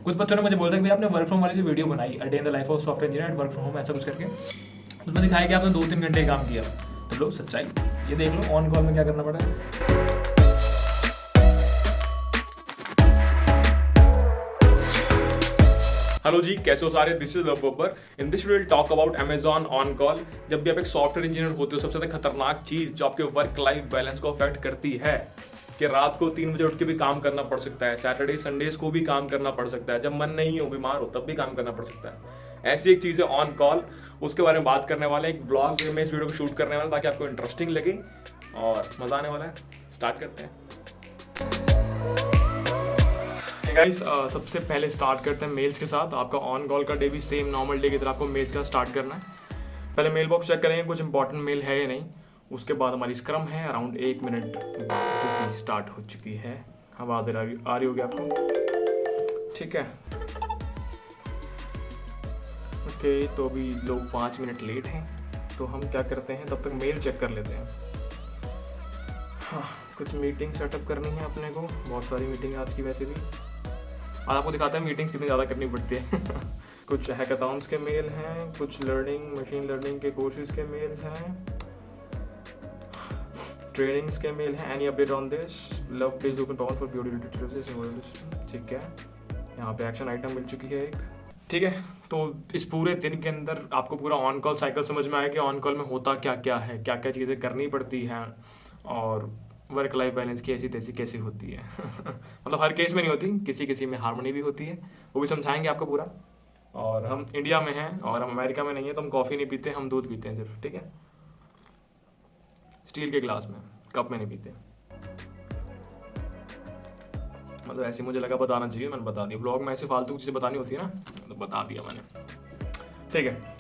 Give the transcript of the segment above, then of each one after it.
कुछ बच्चों ने मुझे बोला था कि भाई आपने वर्क फ्रॉम वाली जो वीडियो बनाई a day in the life of software engineer and work from home ऐसा कुछ करके, उसमें दिखाया कि आपने 2-3 घंटे काम किया। तो लो सच्चाई, ये देख लो ऑन कॉल में क्या करना पड़ा है। हेलो जी, कैसे हो सारे? This is love Babbar. In this will talk about Amazon on call. जब भी आप एक सॉफ्टवेयर इंजीनियर होते हो, सबसे ज्यादा खतरनाक चीज जो आपके वर्क लाइफ बैलेंस को अफेक्ट करती है कि रात को 3 बजे उठ के भी काम करना पड़ सकता है, सैटरडे संडेज को भी काम करना पड़ सकता है, जब मन नहीं हो, बीमार हो, तब भी काम करना पड़ सकता है। ऐसी एक चीज है ऑन कॉल, उसके बारे में बात करने वाले, एक ब्लॉग में इस वीडियो को शूट करने वाला ताकि आपको इंटरेस्टिंग लगे और मजा आने वाला है। स्टार्ट करते हैं गाइस। सबसे पहले स्टार्ट करते हैं मेल्स के साथ। आपका ऑन कॉल का डे भी सेम नॉर्मल डे की तरह आपको मेल्स का स्टार्ट करना है। पहले मेल बॉक्स चेक करेंगे कुछ इंपॉर्टेंट मेल है या नहीं। उसके बाद हमारी स्क्रम है अराउंड 1 मिनट जो कि स्टार्ट हो चुकी है। आवाज़ आ रही होगी आपको, ठीक है? ओके, तो अभी लोग 5 मिनट लेट हैं, तो हम क्या करते हैं, तब तक मेल चेक कर लेते हैं। हाँ, कुछ मीटिंग सेटअप करनी है अपने को, बहुत सारी मीटिंग आज की वैसे भी। आज आपको दिखाता है मीटिंग्स कितनी ज़्यादा करनी पड़ती है। कुछ हैकाथॉन्स के मेल हैं, कुछ लर्निंग मशीन लर्निंग के कोर्सेज के मेल हैं, ट्रेनिंग्स के मेल हैं। Any update on this? Love please open power for beauty related, ठीक है? यहाँ पे एक्शन आइटम मिल चुकी है एक, ठीक है? तो इस पूरे दिन के अंदर आपको पूरा ऑन कॉल साइकिल समझ में आया कि ऑन कॉल में होता क्या क्या है, क्या क्या चीज़ें करनी पड़ती हैं और वर्क लाइफ बैलेंस की ऐसी तैसी कैसी होती है। मतलब हर केस में नहीं होती, किसी किसी में हार्मनी भी होती है, वो भी समझाएंगे आपको पूरा। और हम इंडिया में हैं और हम अमेरिका में नहीं है, तो हम कॉफ़ी नहीं पीते, हम दूध पीते हैं सिर्फ, ठीक है? स्टील के ग्लास में, कप में नहीं पीते। मतलब ऐसे मुझे लगा बताना चाहिए, मैंने बता दिया। ब्लॉग में ऐसे फालतू चीज़ें बतानी होती है ना, तो बता दिया मैंने, ठीक है?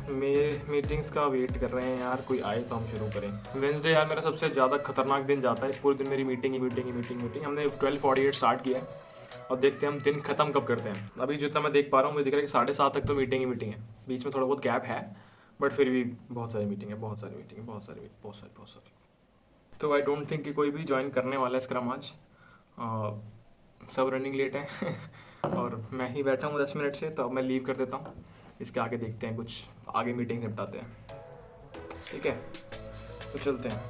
मीटिंग्स का वेट कर रहे हैं यार, कोई आए तो हम शुरू करें। वेंसडे यार मेरा सबसे ज़्यादा खतरनाक दिन जाता है। इस पूरे दिन मेरी मीटिंग ही मीटिंग ही मीटिंग मीटिंग। हमने 12:48 स्टार्ट किया है और देखते हैं हम दिन खत्म कब करते हैं। अभी जितना मैं देख पा रहा हूँ, मुझे दिख रहा है कि 7:30 तक तो मीटिंग ही मीटिंग है। बीच में थोड़ा बहुत गैप है, बट फिर भी बहुत सारी मीटिंग है, बहुत सारी मीटिंग है, बहुत सारी। तो आई डोंट थिंक कि कोई भी ज्वाइन करने वाला है स्क्रम आज। सब रनिंग लेट है और मैं ही बैठा हूँ 10 मिनट से, तो अब मैं लीव कर देता हूँ। इसके आगे देखते हैं, कुछ आगे मीटिंग निपटाते हैं, ठीक है? तो चलते हैं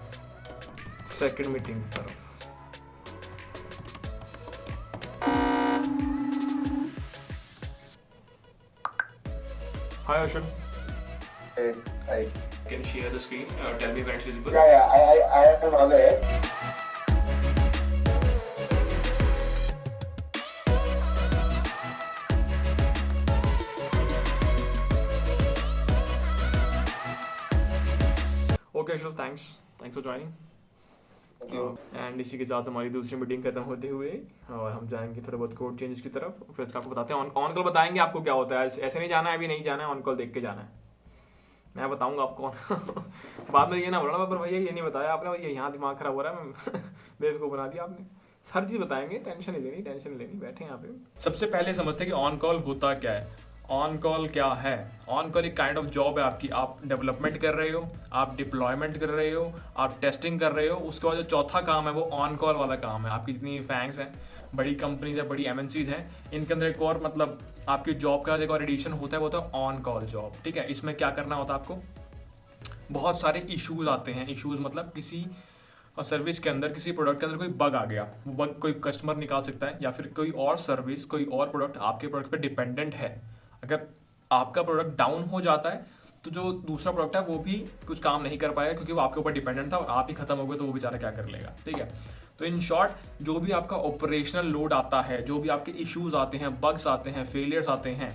सेकंड मीटिंग की तरफ। Hi Arshad, Hey, hi. Can you share the screen? Tell me when it's visible. I am on it. Okay Arshad, thanks for joining. Thank you. And इसी के साथ हमारी दूसरी मीटिंग खत्म होते हुए और हम जाएंगे थोड़ा बहुत कोड चेंजेस की तरफ। फिर आपको बताते हैं, ऑन कॉल बताएंगे आपको क्या होता है। ऐसे नहीं जाना है, अभी नहीं जाना है, ऑन कॉल देख के जाना है। मैं बताऊंगा आपको। बाद में ये ना बोलना पर भैया ये नहीं बताया आपने, भैया यहाँ दिमाग खराब हो रहा है, बेवकूफ़ बना दिया आपने। हर चीज़ बताएंगे, टेंशन नहीं लेनी, बैठे यहाँ पे। सबसे पहले समझते हैं कि ऑन कॉल होता क्या है। ऑन कॉल क्या है? ऑन कॉल एक काइंड ऑफ जॉब है आपकी। आप डेवलपमेंट कर रहे हो, आप डिप्लॉयमेंट कर रहे हो, आप टेस्टिंग कर रहे हो। उसके बाद जो चौथा काम है वो ऑन कॉल वाला काम है। आपकी जितनी फैंक्स हैं, बड़ी कंपनीज है, बड़ी एमएनसीज हैं, इनके अंदर एक और मतलब आपकी जॉब का एक और एडिशन होता है, वो होता है ऑन कॉल जॉब, ठीक है? इसमें क्या करना होता है आपको? बहुत सारे इश्यूज आते हैं। इश्यूज मतलब किसी सर्विस के अंदर, किसी प्रोडक्ट के अंदर कोई बग आ गया, वो बग कोई कस्टमर निकाल सकता है, या फिर कोई और सर्विस, कोई और प्रोडक्ट आपके प्रोडक्ट पे डिपेंडेंट है। अगर आपका प्रोडक्ट डाउन हो जाता है तो जो दूसरा प्रोडक्ट है वो भी कुछ काम नहीं कर पाएगा, क्योंकि वो आपके ऊपर डिपेंडेंट था और आप ही खत्म हो गए तो वो बेचारा क्या कर लेगा, ठीक है? तो इन शॉर्ट, जो भी आपका ऑपरेशनल लोड आता है, जो भी आपके इश्यूज आते हैं, बग्स आते हैं, फेलियर्स आते हैं,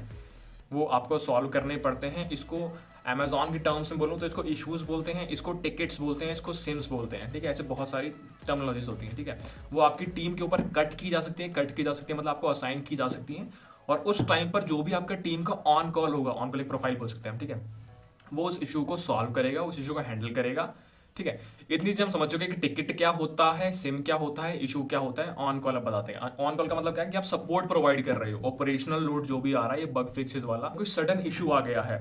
वो आपको सॉल्व करने पड़ते हैं। इसको अमेजॉन की टर्म्स में बोलूँ तो इसको इश्यूज बोलते हैं, इसको टिकट्स बोलते हैं, इसको सिम्स बोलते हैं, ठीक है? ऐसे बहुत सारी टर्मिनोलॉजीज होती हैं, ठीक है? वो आपकी टीम के ऊपर कट की जा सकती है, मतलब आपको असाइन की जा सकती हैं। और उस टाइम पर जो भी आपका टीम का ऑन कॉल होगा, ऑन कॉल एक प्रोफाइल बोल सकते हैं, ठीक है? वो उस इशू को सॉल्व करेगा, उस इशू को हैंडल करेगा, ठीक है? इतनी चीज़ हम समझ चुके हैं कि टिकट क्या होता है, सिम क्या होता है, इशू क्या होता है। ऑन कॉल अब बताते हैं। ऑन कॉल का मतलब क्या है कि आप सपोर्ट प्रोवाइड कर रहे हो। ऑपरेशनल लोड जो भी आ रहा है, ये बग फिक्सेस वाला कोई सडन इशू आ गया है,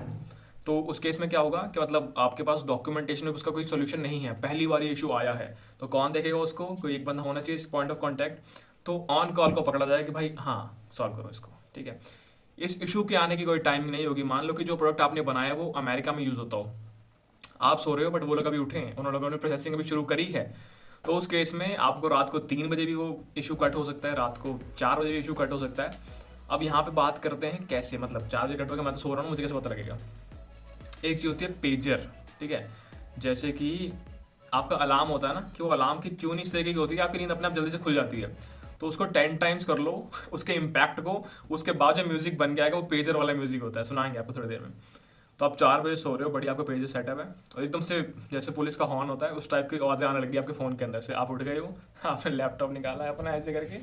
तो उस केस में क्या होगा कि मतलब आपके पास डॉक्यूमेंटेशन में उसका कोई सोल्यूशन नहीं है, पहली बार ये इशू आया है, तो कौन देखेगा उसको? कोई एक बंदा होना चाहिए, पॉइंट ऑफ कॉन्टैक्ट। तो ऑन कॉल को पकड़ा जाए कि भाई हाँ सॉल्व करो इसको, ठीक है। इस इशू के आने की कोई टाइमिंग नहीं होगी। मान लो कि जो प्रोडक्ट आपने बनाया है वो अमेरिका में यूज़ होता हो, आप सो रहे हो बट वो लोग अभी उठे हैं, उन लोगों ने प्रोसेसिंग अभी शुरू करी है, तो उस केस में आपको रात को 3 बजे भी वो इशू कट हो सकता है, रात को 4 बजे भी इशू कट हो सकता है। अब यहाँ पे बात करते हैं कैसे, मतलब 4 बजे कट होगा, मैं तो सो रहा हूँ, मुझे कैसे पता लगेगा। एक चीज़ होती है पेजर, ठीक है। जैसे कि आपका अलार्म होता है ना, कि वो अलार्म की ट्यून इस तरीके की होती है, आपकी नींद अपने आप जल्दी से खुल जाती है, तो उसको 10 टाइम्स कर लो उसके इम्पैक्ट को, उसके बाद जो म्यूजिक बन के आएगा वो पेजर वाला म्यूजिक होता है, सुनाएंगे आपको थोड़ी देर में। तो आप 4 बजे सो रहे हो, बढ़िया आपका पेजर सेटअप है, और एकदम से जैसे पुलिस का हॉर्न होता है उस टाइप की आवाज़ें आने लगी आपके फ़ोन के अंदर से, आप उठ गए हो, आपने लैपटॉप निकाला है अपना ऐसे करके,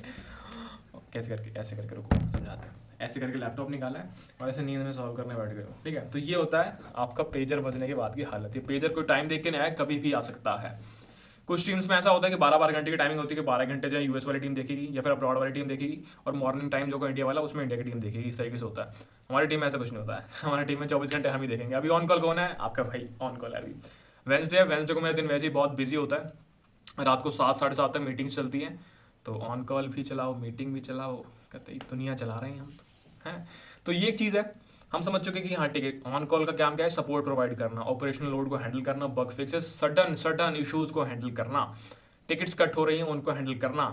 कैसे करके, ऐसे करके, रुको समझाते हैं, ऐसे करके लैपटॉप निकाला है और ऐसे नींद में सॉल्व करने बैठ गए हो, ठीक है। तो ये होता है आपका पेजर बजने के बाद की हालत। ये पेजर कोई टाइम देख के नहीं आया, कभी भी आ सकता है। कुछ टीम्स में ऐसा होता है कि 12-12 घंटे की टाइमिंग होती है कि 12 घंटे जो है यूएस वाली टीम देखेगी या फिर अब्रॉड वाली टीम देखेगी, और मॉर्निंग टाइम जो होगा इंडिया वाला उसमें इंडिया की टीम देखेगी, इस तरीके से होता है। हमारी टीम में ऐसा कुछ नहीं होता है, हमारी टीम में 24 घंटे हम ही देखेंगे। अभी ऑन कॉल कौन है? आपका भाई ऑन कॉल है अभी। वेंसडे को मेरा दिन वैसे ही बहुत बिजी होता है, रात को 7-7:30 तक मीटिंग्स चलती हैं, तो ऑन कॉल भी चलाओ मीटिंग भी चलाओ, कहते ही दुनिया चला रहे हैं हम तो, हैं। तो ये एक चीज़ है, हम समझ चुके कि हाँ ठीक है, ऑन कॉल का काम क्या है, सपोर्ट प्रोवाइड करना, ऑपरेशनल लोड को हैंडल करना, बग फिक्सेस, सडन इश्यूज को हैंडल करना, टिकट्स कट हो रही हैं उनको हैंडल करना,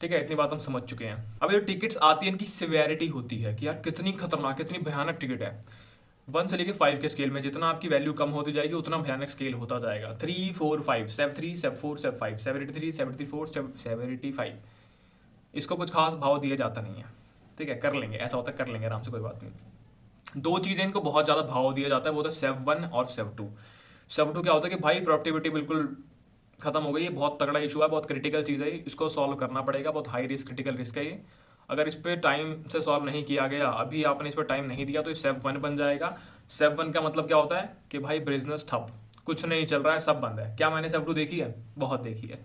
ठीक है। इतनी बात हम समझ चुके हैं। अब जो टिकट्स आती है इनकी सिवियरिटी होती है कि यार कितनी खतरनाक, कितनी भयानक टिकट है। 1 से लेके 5 के स्केल में जितना आपकी वैल्यू कम होती जाएगी उतना भयानक स्केल होता जाएगा। 3, 4, 5, save 3, save 4, save 5, severity 3, severity 4, severity 5। इसको कुछ खास भाव दिया जाता नहीं है, ठीक है, कर लेंगे, ऐसा होता है कर लेंगे आराम से, कोई बात नहीं। 2 चीज़ें इनको बहुत ज़्यादा भाव दिया जाता है, वो होता है सेव 1 और सेव 2। सेव 2 क्या होता है कि भाई प्रोडक्टिविटी बिल्कुल खत्म हो गई, ये बहुत तगड़ा इशू है, बहुत क्रिटिकल चीज़ है, इसको सॉल्व करना पड़ेगा, बहुत हाई रिस्क क्रिटिकल रिस्क है ये। अगर इस पर टाइम से सॉल्व नहीं किया गया, अभी आपने इस पर टाइम नहीं दिया, तो ये सेव 1 बन जाएगा। सेव 1 का मतलब क्या होता है कि भाई बिजनेस ठप, कुछ नहीं चल रहा है, सब बंद है। क्या मैंने सेव 2 देखी है? बहुत देखी है।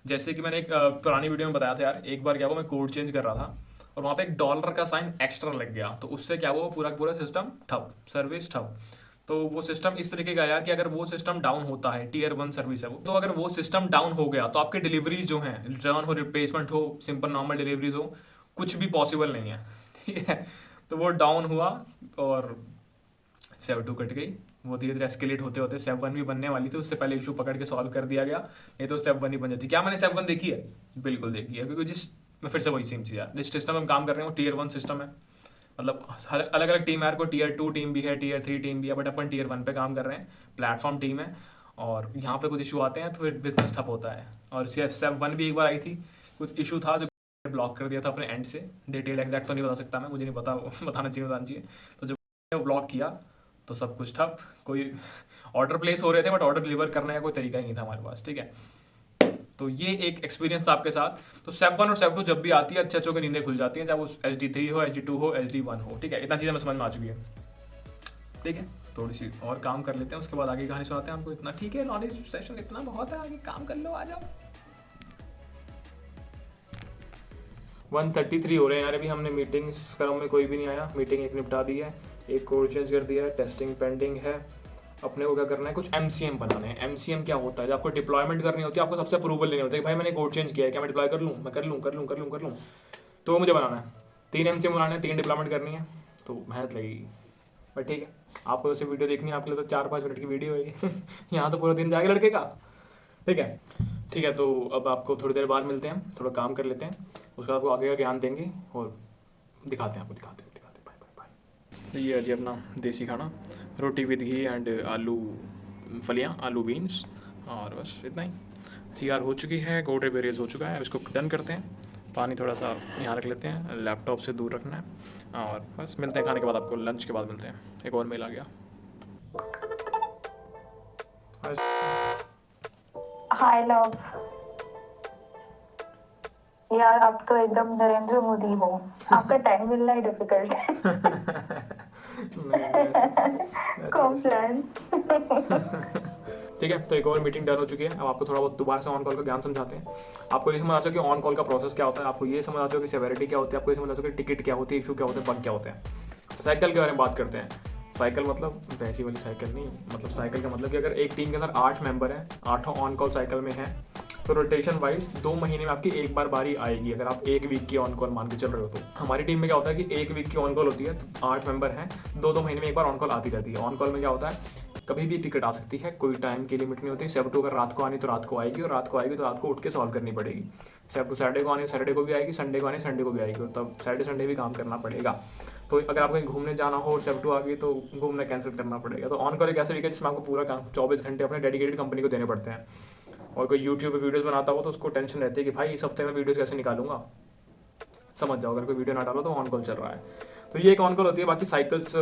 जैसे कि मैंने एक पुरानी वीडियो में बताया था यार, एक बार क्या हुआ, मैं कोड चेंज कर रहा था और वहाँ पे एक डॉलर का साइन एक्स्ट्रा लग गया, तो उससे क्या हुआ, पूरा पूरा सिस्टम ठप, सर्विस ठप। तो वो सिस्टम इस तरीके का यार कि अगर वो सिस्टम डाउन होता है, टियर 1 सर्विस है वो, तो अगर वो सिस्टम डाउन हो गया तो आपके डिलीवरीज जो हैं, रिटर्न हो, रिप्लेसमेंट हो, सिंपल नॉर्मल डिलीवरीज हो, कुछ भी पॉसिबल नहीं है, ठीक है। तो वो डाउन हुआ और सेव 2 कट गई। वो धीरे धीरे एस्केलेट होते होते सेव 1 भी बनने वाली थी, उससे पहले इशू पकड़ के सॉल्व कर दिया गया, नहीं तो सेव 1 ही बन जाती। क्या मैंने सेव 1 देखी है? बिल्कुल देखी है, क्योंकि मैं फिर से वही सेम चीज़ यार, जिस सिस्टम में हम काम कर रहे हैं वो टियर 1 सिस्टम है, मतलब अलग अलग टीम है यार, कोई टियर 2 टीम भी है, टियर 3 टीम भी है, बट अपन टियर 1 पे काम कर रहे हैं, प्लेटफॉर्म टीम है। और यहाँ पे कुछ इशू आते हैं तो फिर बिजनेस ठप होता है। और सेव 1 भी एक बार आई थी, कुछ इशू था जो ब्लॉक कर दिया था अपने एंड से, डिटेल एग्जैक्ट तो नहीं बता सकता मैं, मुझे नहीं पता, बताना चाहिए। तो जब ब्लॉक किया तो सब कुछ ठप, कोई ऑर्डर प्लेस हो रहे थे बट ऑर्डर डिलीवर करने का कोई तरीका ही नहीं था हमारे पास, ठीक है। तो ये एक एक्सपीरियंस था आपके साथ। तो सेव 1 और सेव 2 जब भी आती है, अच्छे अच्छों की नींदें खुल जाती हैं, चाहे वो HD3 हो, HD2 हो, HD1 हो, ठीक है। इतना चीज़ें मैं समझ में आ चुकी है, ठीक है। थोड़ी सी और काम कर लेते हैं, उसके बाद आगे कहानी सुनाते हैं आपको। इतना ठीक है, नॉलेज सेशन इतना बहुत है, आगे काम कर लो, आ जाओ। 1:33 हो रहे हैं यार, अभी हमने मीटिंग्स क्रम में कोई भी नहीं आया, मीटिंग एक निपटा दी है, एक कोड चेंज कर दिया है, टेस्टिंग पेंडिंग है। अपने को क्या करना है, कुछ MCM बनाने हैं। MCM क्या होता है? जब आपको डिप्लॉयमेंट करनी होती है, आपको सबसे अप्रूवल लेनी होती है कि भाई मैंने कोड चेंज किया है, क्या मैं डिप्लॉय कर लूँ? मैं कर लूँ। तो मुझे बनाना है 3 MCM बनाने हैं, 3 डिप्लॉयमेंट करनी है, तो मेहनत लगेगी, बट ठीक है। आपको जैसे वीडियो देखनी है, आपके लिए तो 4-5 मिनट की वीडियो है यहाँ तो पूरा दिन जाएगा लड़के का, ठीक है। तो अब आपको थोड़ी देर बाद मिलते हैं, थोड़ा काम कर लेते हैं, उसके बाद आपको आगे का ज्ञान देंगे और दिखाते हैं आपको, बाय। ये है जी अपना देसी खाना, रोटी विद घी एंड आलू फलियाँ, आलू बीन्स, और बस इतना ही। CR हो चुकी है, कोड रिपेयर्स हो चुका है, अब इसको डन करते हैं। पानी थोड़ा सा यहाँ रख लेते हैं, लैपटॉप से दूर रखना है, और बस मिलते हैं खाने के बाद, आपको लंच के बाद मिलते हैं। एक और मेल आ गया। हाय लव यार, अब तो एकदम नरेंद्र मोदी हो, आपका टाइम मिलना ही डिफिकल्ट है। कॉम्प्लान ठीक है। तो एक और मीटिंग डन हो चुकी है, अब आपको थोड़ा बहुत दोबारा से ऑन कॉल का ज्ञान समझाते हैं। आपको ये समझ आ चुका कि ऑन कॉल का प्रोसेस क्या होता है, आपको ये समझ आ चुका कि सेवेरिटी क्या होती है, आपको ये समझ आ चुका कि टिकट क्या होती है, इशू क्या होता है, बग क्या होते हैं। साइकिल के बारे में बात करते हैं। साइकिल मतलब वैसी वाली साइकिल नहीं, मतलब साइकिल का मतलब कि अगर एक टीम के अंदर 8 मेंबर हैं, 8 ऑन कॉल साइकिल में हैं, तो रोटेशन वाइज 2 महीने में आपकी एक बार बारी आएगी, अगर आप एक वीक की ऑन कॉल मान के चल रहे हो तो। हमारी टीम में क्या होता है कि एक वीक की ऑन कॉल होती है, तो 8 मेंबर हैं, 2-2 महीने में एक बार ऑन कॉल आती रहती है। ऑन कॉल में क्या होता है, कभी भी टिकट आ सकती है, कोई टाइम की लिमिट नहीं होती। 7 अगर रात को आनी तो रात को आएगी, और रात को आएगी तो रात को उठ के सॉल्व करनी पड़ेगी। 7 सैटरडे को आनी, सैटरडे को भी आएगी, संडे को आनी, संडे को भी आएगी, तब सैटरडे संडे भी काम करना पड़ेगा। तो अगर आपको कहीं घूमने जाना हो और 7 आ गई तो घूमना कैंसिल करना पड़ेगा। तो ऑन कॉल एक ऐसा वीक है जिसमें आपको पूरा काम 24 घंटे अपने डेडिकेटेड कंपनी को देने पड़ते हैं। और कोई यूट्यूब पे वीडियोस बनाता हो तो उसको टेंशन रहती है कि भाई इस हफ्ते में वीडियोस कैसे निकालूंगा। समझ जाओ, अगर कोई वीडियो ना डालो तो ऑन कॉल चल रहा है। तो ये एक ऑन कॉल होती है। बाकी साइकिल्स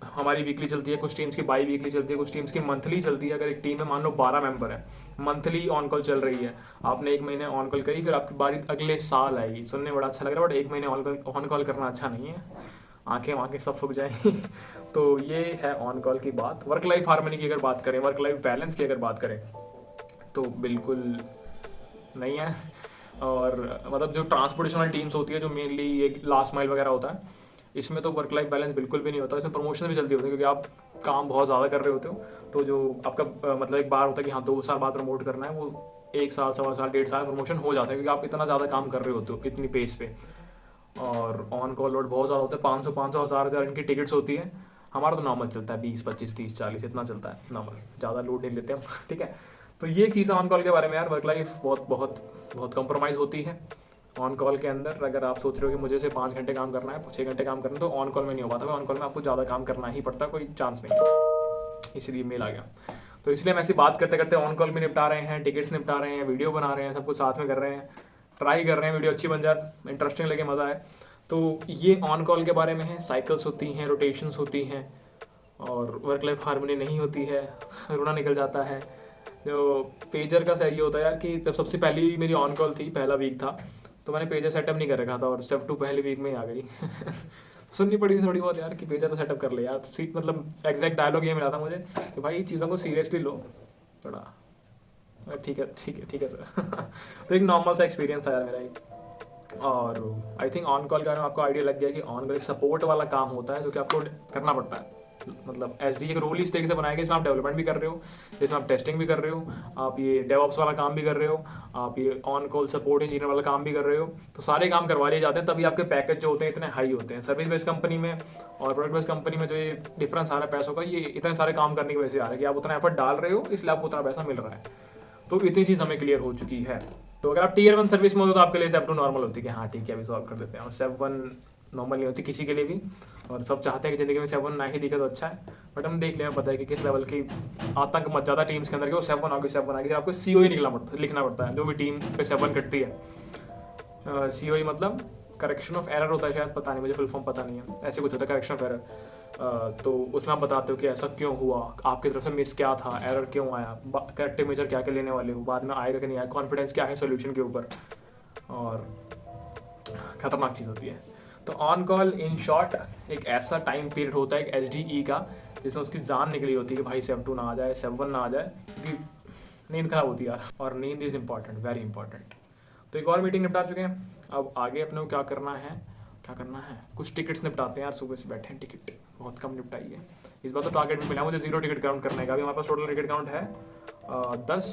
हमारी वीकली चलती है, कुछ टीम्स की बाई वीकली चलती है, कुछ टीम्स की मंथली चलती है। अगर एक टीम में मान लो 12 मेंबर है, मंथली ऑन कॉल चल रही है, आपने 1 महीने ऑन कॉल करी, फिर आपकी बारी अगले साल आएगी। सुनने में बड़ा अच्छा लग रहा है, बट 1 महीने ऑन कॉल करना अच्छा नहीं है, आंखें सब फूक जाएंगी। तो ये है ऑन कॉल की बात। वर्क लाइफ हार्मनी की अगर बात करें, वर्क लाइफ बैलेंस की अगर बात करें तो बिल्कुल नहीं है। और मतलब जो ट्रांसपोर्टेशनल टीम्स होती है, जो मेनली एक लास्ट माइल वगैरह होता है, इसमें तो वर्क लाइफ बैलेंस बिल्कुल भी नहीं होता। इसमें प्रमोशन भी जल्दी होती है, क्योंकि आप काम बहुत ज़्यादा कर रहे होते हो। तो जो आपका मतलब एक बार होता है कि हाँ 2 साल बाद प्रमोट करना है, वो 1 साल, 1.25 साल, 1.5 साल प्रमोशन हो जाता है, क्योंकि आप इतना ज़्यादा काम कर रहे होते हो इतनी पेस पे। और ऑन कॉल लोड बहुत ज़्यादा होता है, 500, 1000 इनकी टिकट्स होती है। हमारा तो नॉर्मल चलता है 20, 25, 30, 40 इतना चलता है नॉर्मल, ज़्यादा लोड नहीं लेते हम। ठीक है, तो ये चीज़ ऑन कॉल के बारे में यार। वर्क लाइफ बहुत कंप्रोमाइज़ होती है ऑन कॉल के अंदर। अगर आप सोच रहे हो कि मुझे से 5 घंटे काम करना है, 6 घंटे काम करना है, तो ऑन कॉल में नहीं हो पाता। ऑन कॉल में आपको ज़्यादा काम करना ही पड़ता है, कोई चांस नहीं। इसलिए मेल आ गया, तो इसलिए हम ऐसी बात करते करते ऑन कॉल भी निपटा रहे हैं, टिकट्स निपटा रहे हैं, वीडियो बना रहे हैं, सब कुछ साथ में कर रहे हैं, ट्राई कर रहे हैं वीडियो अच्छी बन जाए, इंटरेस्टिंग लगे, मज़ा आए। तो ये ऑन कॉल के बारे में है। साइकिल्स होती हैं, रोटेशंस होती हैं, और वर्क लाइफ हार्मनी नहीं होती है, रोना निकल जाता है। जो पेजर का सही होता है यार कि जब सबसे पहली मेरी ऑन कॉल थी, पहला वीक था, तो मैंने पेजर सेटअप नहीं कर रखा था, और स्टेप 2 पहले वीक में ही आ गई। सुननी पड़ी थी थोड़ी बहुत यार कि पेजर तो सेटअप कर ले यार। मतलब एग्जैक्ट डायलॉग ये मिला था मुझे कि भाई चीज़ों को सीरियसली लो थोड़ा। ठीक है सर। तो एक नॉर्मल सा एक्सपीरियंस था यार मेरा एक। और आई थिंक ऑन कॉल के बारे में आपको आइडिया लग गया कि ऑन कॉल एक सपोर्ट वाला काम होता है, जो कि आपको करना पड़ता है। मतलब एसडी एक रोल इस तरीके से बनाया गया जिसमें आप डेवलपमेंट भी कर रहे हो, जिसमें आप टेस्टिंग भी कर रहे हो, आप ये डेवऑप्स वाला काम भी कर रहे हो, आप ये ऑन कॉल सपोर्ट इंजीनियर वाला काम भी कर रहे हो। तो सारे काम करवा लिए जाते हैं, तभी आपके पैकेज जो होते हैं इतने हाई होते हैं। सर्विस बेस्ड कंपनी में और प्रोडक्ट बेस्ड कंपनी में जो ये डिफरेंस आ रहा है पैसों का, ये इतने सारे काम करने की वजह से आ रहा है कि आप उतना एफर्ट डाल रहे हो, इसलिए आपको उतना पैसा मिल रहा है। तो इतनी चीज़ हमें क्लियर हो चुकी है। तो अगर आप Tier 1 सर्विस में हो तो आपके लिए स्टेप 2 नॉर्मल होती है कि हाँ ठीक है अभी सॉल्व कर देते हैं, और स्टेप 1 नॉर्मल नहीं होती किसी के लिए भी। और सब चाहते हैं कि ज़िंदगी में स्टेप 1 ना ही दिखे तो अच्छा है, बट हम देख लें, पता है कि किस लेवल की आतंक मच जाता है टीम्स के अंदर कि वो स्टेप 1 आ गई, आपको COE लिखना पड़ता है। जो भी टीम पे स्टेप 1 कटती है, COE मतलब करेक्शन ऑफ एरर होता है शायद, पता नहीं, मुझे फुल फॉर्म पता नहीं है, ऐसे कुछ होता है करेक्शन ऑफ एरर। तो उसमें आप बताते हो कि ऐसा क्यों हुआ, आपकी तरफ से मिस क्या था, एरर क्यों आया, करेक्टिव मेजर क्या क्या लेने वाले हो, बाद में आएगा कि नहीं आएगा, कॉन्फिडेंस क्या है सोल्यूशन के ऊपर। और खतरनाक चीज़ होती है। तो ऑन कॉल इन शॉर्ट एक ऐसा टाइम पीरियड होता है एक SDE का, जिसमें उसकी जान निकली होती है कि भाई स्टेप 2 ना आ जाए, स्टेप 1 ना आ जाए, क्योंकि नींद खराब होती है यार, और नींद इज़ इम्पॉर्टेंट, वेरी इंपॉर्टेंट। तो एक और मीटिंग निपटा चुके हैं, अब आगे अपने को क्या करना है, कुछ टिकट्स निपटाते हैं यार। सुबह से बैठे हैं, टिकट बहुत कम निपटाई है इस बार। तो टारगेट भी मिला मुझे 0 टिकट काउंट करने का। अभी हमारे पास टोटल टिकट काउंट है 10।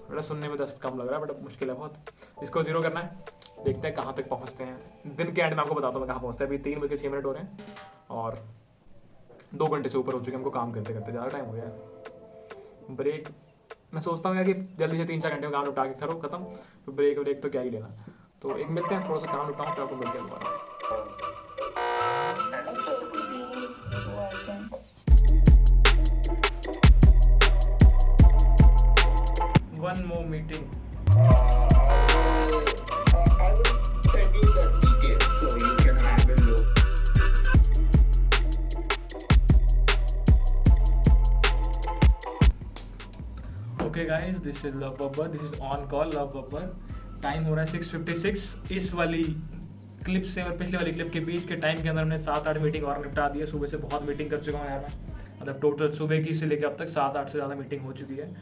बड़ा सुनने में 10 कम लग रहा है, बट मुश्किल है बहुत। इसको 0 करना है, देखते हैं कहाँ तक पहुँचते हैं। दिन के एंड में आपको बताता हूँ मैं कहाँ पहुँचते हैं। अभी 3:06 हो रहे हैं और 2 घंटे से ऊपर हो चुके हैं हमको काम करते करते, ज़्यादा टाइम हो गया है। ब्रेक मैं सोचता हूँ यार कि जल्दी से 3-4 घंटे में काम निपटा के करो खत्म, तो ब्रेक तो क्या ही लेना। तो एक मिलते हैं, थोड़ा सा काम निपटाऊँ, फिर आपको मिलते हैं दोबारा। One more meeting. I will send you the details so you can have a look. Okay guys, this is Love Babbar. This is on call Love Babbar. Time हो रहा है 6:56। इस वाली क्लिप से और पिछले वाली क्लिप के बीच के टाइम के अंदर हमने 7-8 मीटिंग और निपटा दी है। सुबह से बहुत मीटिंग कर चुका हूँ यार मैं, मतलब टोटल सुबह की से लेकर अब तक 7-8 से ज़्यादा मीटिंग हो चुकी है।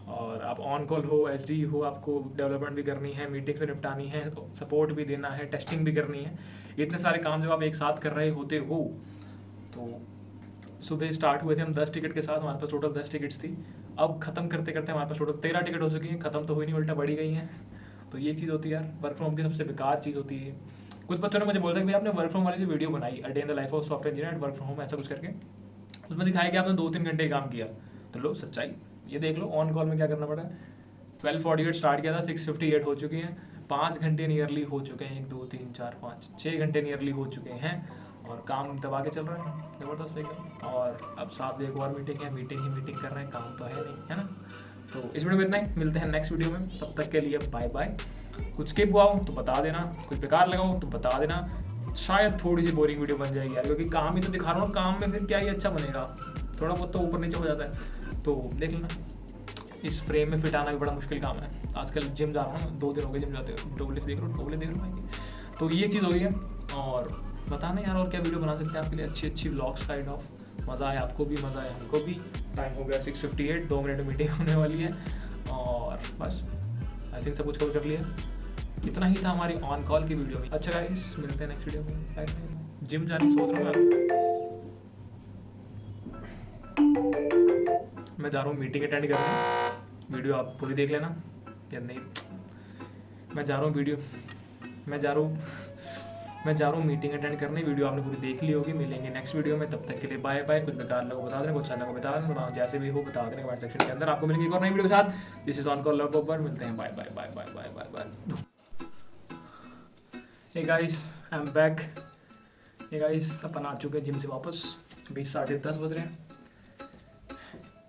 और आप ऑन कॉल हो, SDE हो, आपको डेवलपमेंट भी करनी है, मीटिंग्स भी निपटानी है, सपोर्ट भी देना है, टेस्टिंग भी करनी है। इतने सारे काम जब आप एक साथ कर रहे होते हो तो सुबह स्टार्ट हुए थे हम 10 टिकट के साथ, हमारे पास टोटल 10 टिकट्स थी। अब खत्म करते करते हमारे पास टोटल 13 टिकट हो चुकी हैं। खत्म तो हुई नहीं, उल्टा बढ़ी गई हैं। तो ये चीज़ होती है यार, वर्क फ्रॉम होम की सबसे बेकार चीज़ होती है। कुछ बच्चों ने मुझे बोला था कि भाई आपने वर्क फ्रॉम वाली जो वीडियो बनाई, a day in the life of software engineer at work from home, ऐसा कुछ करके, उसमें दिखाया कि आपने 2-3 घंटे काम किया। तो लो सच्चाई, ये देख लो ऑन कॉल में क्या करना पड़ा। 12:48 स्टार्ट किया था, 6:58 हो चुकी हैं। 5 घंटे नियरली हो चुके हैं, 1 2 3 4 5 6 घंटे नियरली हो चुके हैं और काम दबा के चल रहा है ज़बरदस्त एकदम। और अब साथ में एक और मीटिंग है, मीटिंग ही मीटिंग कर रहे हैं, काम तो है नहीं, है ना। तो इस वीडियो में इतना ही, मिलते हैं नेक्स्ट वीडियो में, तब तक के लिए बाय बाय। कुछ स्किप हुआ हो तो बता देना, कुछ बेकार लगा हो तो बता देना। शायद थोड़ी सी बोरिंग वीडियो बन जाएगी यार, क्योंकि काम ही तो दिखा रहा हूँ, काम में फिर क्या ही अच्छा बनेगा, थोड़ा बहुत तो ऊपर नीचे हो जाता है। तो देख लेना, इस फ्रेम में फिट आना भी बड़ा मुश्किल काम है। आजकल जिम जा रहा हूँ ना, 2 दिन हो गए जिम जाते हो, डोबले देख लो भाई। तो ये चीज़ हो गई है। और बताना यार और क्या वीडियो बना सकते हैं आपके लिए, अच्छी व्लॉग्स काइंड ऑफ। मज़ा आया आपको भी, मज़ा आया हमको भी। टाइम हो गया 6:58, 2 मिनट में मीटिंग होने वाली है। और बस आई थिंक सब कुछ कवर कर लिया। इतना ही था हमारी ऑन कॉल की वीडियो में। अच्छा गाइस, मिलते हैं नेक्स्ट वीडियो में। Bye bye. जिम जाने की सोच रहा हूँ मैं जा रहा हूँ मीटिंग अटेंड करने। वीडियो आप पूरी देख लेना या नहीं। मैं जा रहा हूँ मीटिंग अटेंड करने। वीडियो आपने पूरी देख ली होगी। मिलेंगे नेक्स्ट वीडियो में, तब तक के लिए बाय बाय। कुछ बेकार लोगों को बता देना, कुछ अच्छा लोगों को बता देना, जैसे भी हो बता देना कमेंट सेक्शन के अंदर। आपको मिलेंगे एक और नई वीडियो के साथ। This is on call love over. मिलते हैं, bye bye bye bye bye bye bye. Hey guys, I am back. Hey guys, अपन आ चुके हैं जिम से वापस। अभी 10:30 बज रहे हैं।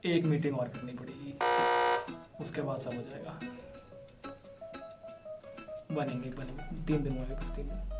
एक मीटिंग और करनी पड़ेगी, उसके बाद सब हो जाएगा। बनेंगे 3 दिन हुए, बस 3 दिन।